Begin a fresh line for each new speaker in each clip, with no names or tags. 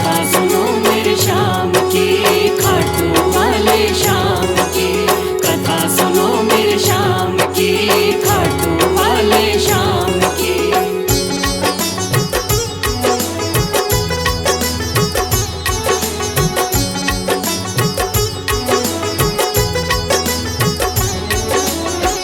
कथा सुनो मेरे श्याम की, खाटू वाले श्याम की। कथा सुनो मेरे श्याम की, खाटू वाले श्याम की।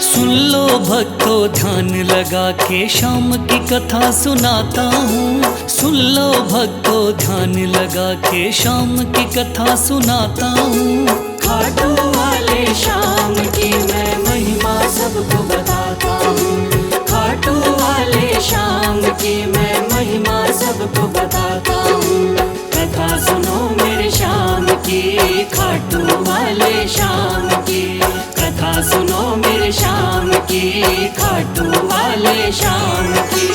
सुन लो भक्तों ध्यान लगा के श्याम की कथा सुनाता हूँ। सुन लो भक्तों ध्यान लगा के श्याम की कथा सुनाता हूँ।
खाटू वाले श्याम की मैं महिमा सबको बताता हूँ। खाटू वाले श्याम की मैं महिमा सबको बताता हूँ। कथा सुनो मेरे श्याम की, खाटू वाले श्याम की। कथा सुनो मेरे श्याम की, खाटू वाले श्याम की।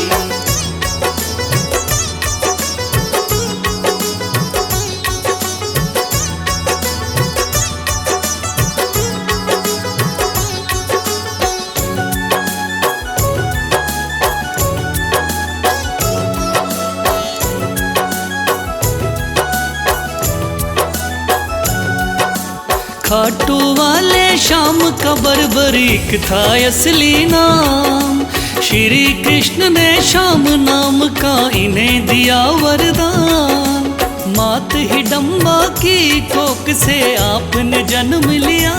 खाटू वाले श्याम का बर्बरीक था असली नाम। श्री कृष्ण ने श्याम नाम का इन्हें दिया वरदान। मात हिडम्बा की कोख से आपने जन्म लिया।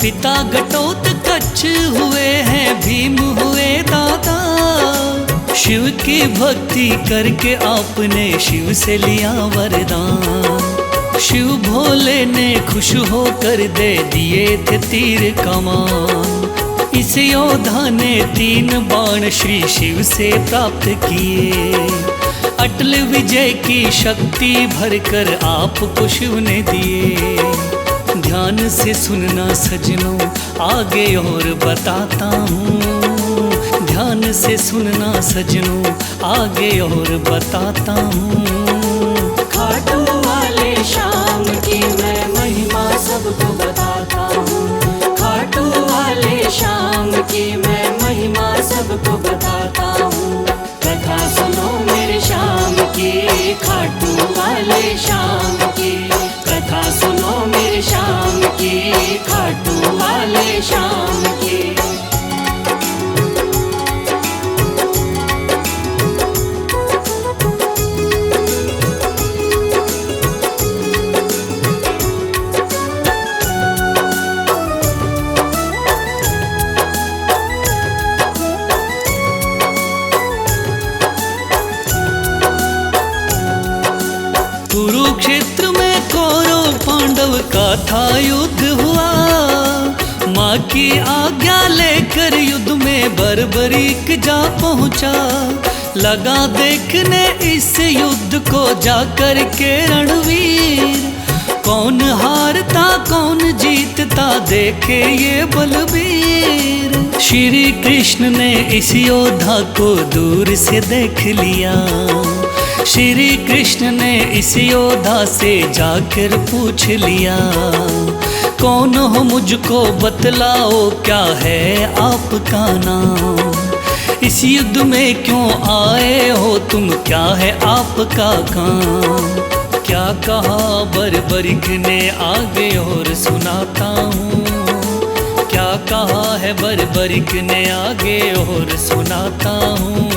पिता घटोत्कच हुए हैं, भीम हुए दादा। शिव की भक्ति करके आपने शिव से लिया वरदान। शिव भोले ने खुश होकर दे दिए थे तीर कमान। इस योद्धा ने 3 बाण श्री शिव से प्राप्त किए। अटल विजय की शक्ति भरकर आपको शिव ने दिए। ध्यान से सुनना सजनों आगे और बताता हूँ। ध्यान से सुनना सजनों आगे और बताता हूँ।
खाटू वाले श्याम की मैं महिमा सबको बताता हूँ। खाटू वाले श्याम की मैं महिमा सबको बताता हूँ। कथा सुनो मेरे श्याम की, खाटू वाले श्याम की। कथा सुनो मेरे श्याम की, खाटू वाले श्याम की।
कुरुक्षेत्र में कौरव पांडव का था युद्ध हुआ। माँ की आज्ञा लेकर युद्ध में बर्बरीक जा पहुँचा। लगा देखने इस युद्ध को जाकर के रणवीर। कौन हारता कौन जीतता देखे ये बलवीर। श्री कृष्ण ने इस योद्धा को दूर से देख लिया। श्री कृष्ण ने इस योद्धा से जाकर पूछ लिया। कौन हो मुझको बतलाओ, क्या है आपका नाम। इस युद्ध में क्यों आए हो तुम, क्या है आपका काम। क्या कहा बर्बरीक ने आगे और सुनाता हूँ। क्या कहा है बर्बरीक ने आगे और सुनाता हूँ।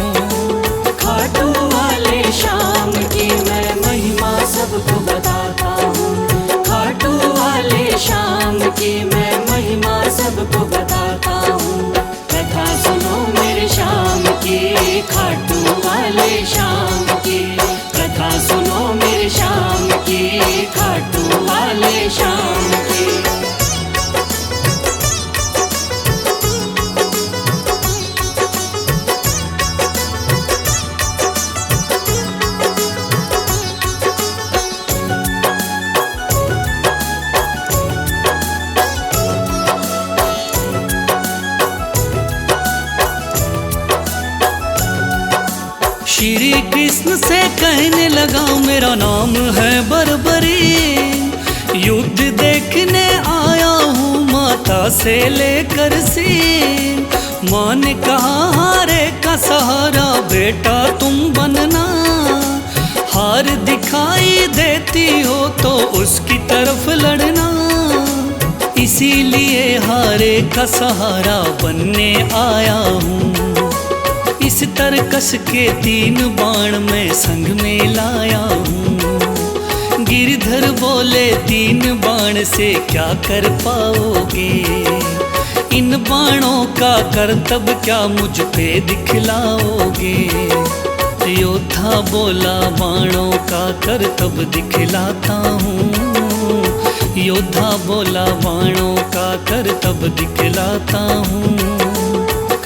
खाटू वाले श्याम की मैं महिमा सबको बताता हूँ। खाटू वाले श्याम की मैं महिमा सबको बताता हूँ। कथा सुनो मेरे श्याम की, खाटू वाले श्याम की। कथा सुनो मेरे श्याम की, खाटू वाले श्याम की।
श्री कृष्ण से कहने लगा मेरा नाम है बर्बरी। युद्ध देखने आया हूँ माता से लेकर सिर। माँ ने कहा हारे का सहारा बेटा तुम बनना। हार दिखा देती हो तो उसकी तरफ लड़ना। इसीलिए हारे का सहारा बनने आया हूँ। इस तरकस के 3 बाण मैं संग में लाया हूँ। गिरधर बोले 3 बाण से क्या कर पाओगे, इन बाणों का करतब क्या मुझ पे दिखलाओगे। योद्धा बोला बाणों का करतब दिखलाता हूँ। योद्धा बोला बाणों का करतब दिखलाता हूँ।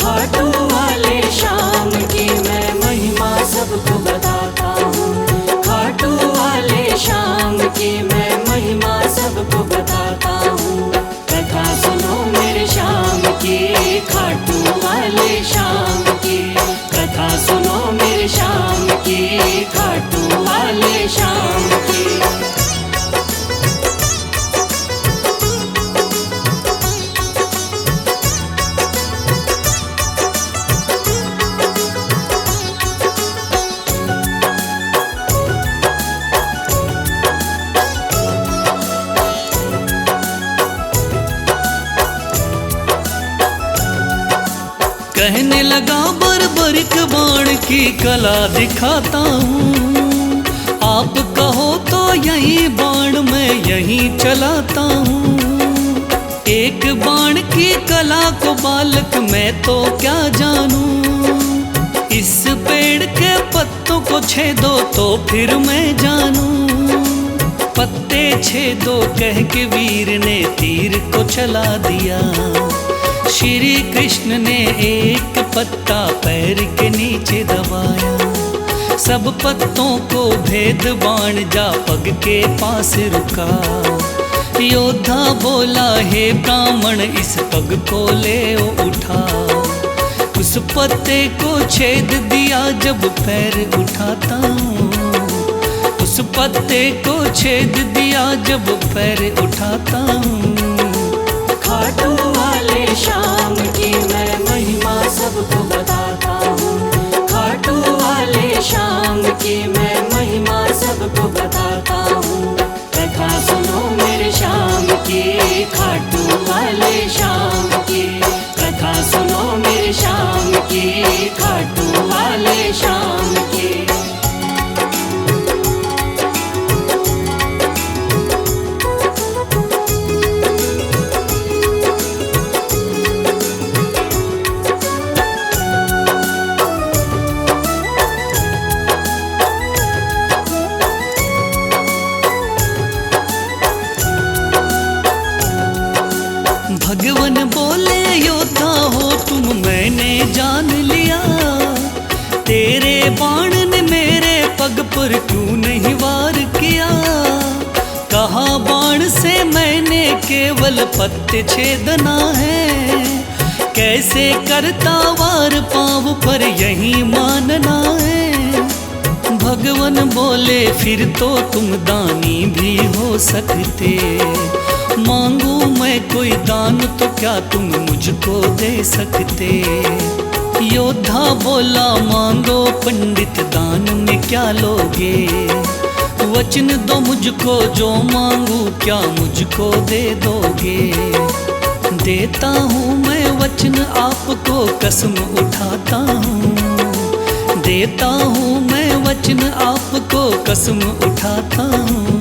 खाटू वाले श्याम की मैं महिमा सबको बताता हूँ। खाटू वाले श्याम की मैं महिमा सबको बताता हूँ। कथा सुनो मेरे श्याम की, खाटू वाले श्याम की। कथा सुनो मेरे श्याम की, खाटू वाले श्याम की।
कहने लगा बर्बरिक बाण की कला दिखाता हूँ। आप कहो तो यही बाण मैं यहीं चलाता हूँ। एक बाण की कला को बालक मैं तो क्या जानूं। इस पेड़ के पत्तों को छेदो तो फिर मैं जानूं। पत्ते छेदो कह के वीर ने तीर को चला दिया। श्री कृष्ण ने एक पत्ता पैर के नीचे दबाया। सब पत्तों को भेद बाण जा पग के पास रुका। योद्धा बोला हे ब्राह्मण इस पग को ले उठा। उस पत्ते को छेद दिया जब पैर उठाता हूँ। उस पत्ते को छेद दिया जब पैर उठाता हूँ।
खाटू वाले श्याम की मैं महिमा सबको बताता हूँ। खाटू वाले श्याम की मैं महिमा सबको बताता हूँ। कथा सुनो मेरे श्याम की, खाटू वाले श्याम की। कथा सुनो मेरे श्याम की, खाटू वाले श्याम की।
भगवान बोले योद्धा हो तुम मैंने जान लिया। तेरे बाण ने मेरे पग पर क्यों नहीं वार किया। कहा बाण से मैंने केवल पत्ते छेदना है। कैसे करता वार पाँव पर यही मानना है। भगवान बोले फिर तो तुम दानी भी हो सकते। मांगू मैं कोई दान तो क्या तुम मुझको दे सकते। योद्धा बोला मांगो पंडित दान में क्या लोगे। वचन दो मुझको जो मांगू क्या मुझको दे दोगे। देता हूँ मैं वचन आपको कसम उठाता हूँ। देता हूँ मैं वचन आपको कसम उठाता हूँ।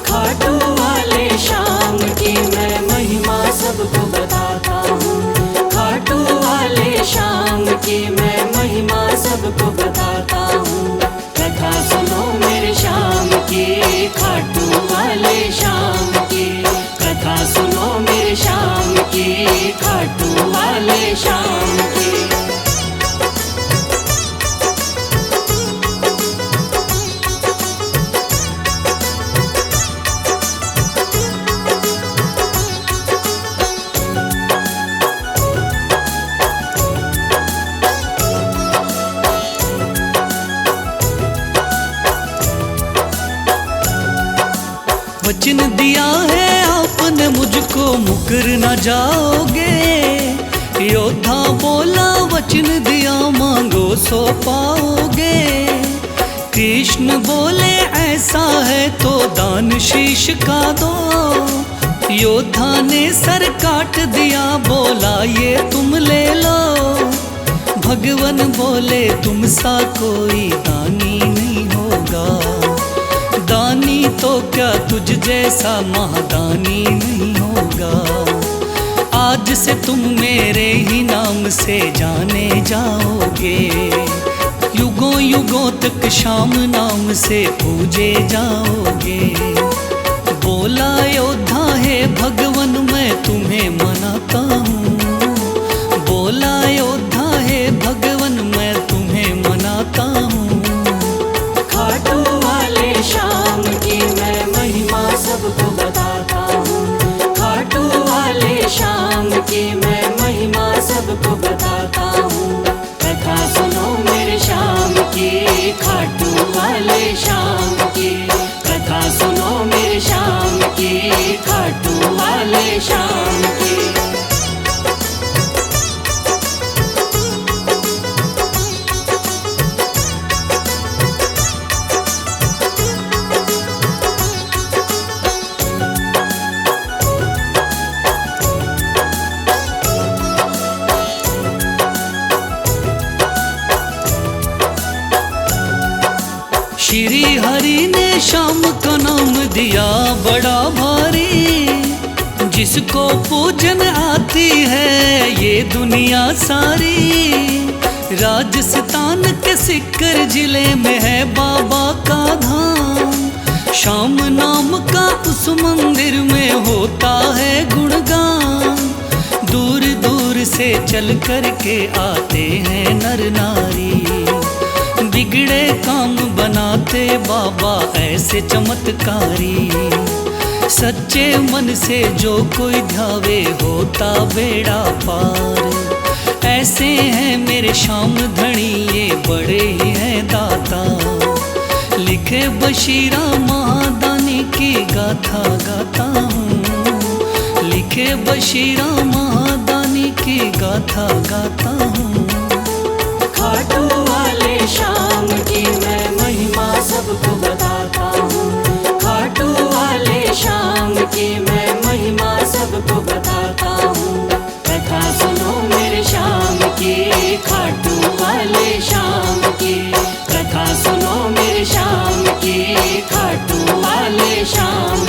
खाटू वाले श्याम की मैं महिमा सबको बताता हूँ। खाटू वाले श्याम की मैं महिमा सबको बताता हूँ। कथा सुनो मेरे श्याम की, खाटू वाले श्याम की। कथा सुनो मेरे श्याम की, खाटू वाले श्याम की।
वचन दिया है आपने मुझको मुकर न जाओगे। योद्धा बोला वचन दिया मांगो सो पाओगे। कृष्ण बोले ऐसा है तो दान शीश का दो। योद्धा ने सर काट दिया, बोला ये तुम ले लो। भगवन बोले तुम सा कोई दानी नहीं होगा। दानी तो क्या तुझ जैसा महादानी नहीं होगा। आज से तुम मेरे ही नाम से जाने जाओगे। युगों युगों तक श्याम नाम से पूजे जाओगे। बोला योद्धा है भगवन मैं तुम्हें मनाता हूँ। बोला योद्धा है भगवन मैं तुम्हें मनाता हूँ।
खाटू वाले श्याम की मैं महिमा सबको बताता हूँ। खाटू वाले श्याम की मैं महिमा सबको बताता हूँ। कथा सुनो मेरे श्याम की, खाटू वाले श्याम की। कथा सुनो मेरे श्याम की, खाटू वाले श्याम की।
श्री हरि ने श्याम का नाम दिया बड़ा भारी। जिसको पूजन आती है ये दुनिया सारी। राजस्थान के सिक्कर जिले में है बाबा का धाम। श्याम नाम का उस मंदिर में होता है गुणगान। दूर दूर से चल कर के आते हैं नर नारी। बिगड़े काम बनाते बाबा ऐसे चमत्कारी। सच्चे मन से जो कोई ध्यावे होता बेड़ा पार। ऐसे हैं मेरे श्याम धनी ये बड़े ही हैं दाता। लिखे बशीरा महादानी की गाथा गाता हूँ। लिखे बशीरा महादानी की गाथा गाता हूँ।
खाटू वाले श्याम की मैं महिमा सबको बताता हूँ। खाटू वाले श्याम की मैं महिमा सबको बताता हूँ। कथा सुनो मेरे श्याम की, खाटू वाले श्याम की। कथा सुनो मेरे श्याम की, खाटू वाले श्याम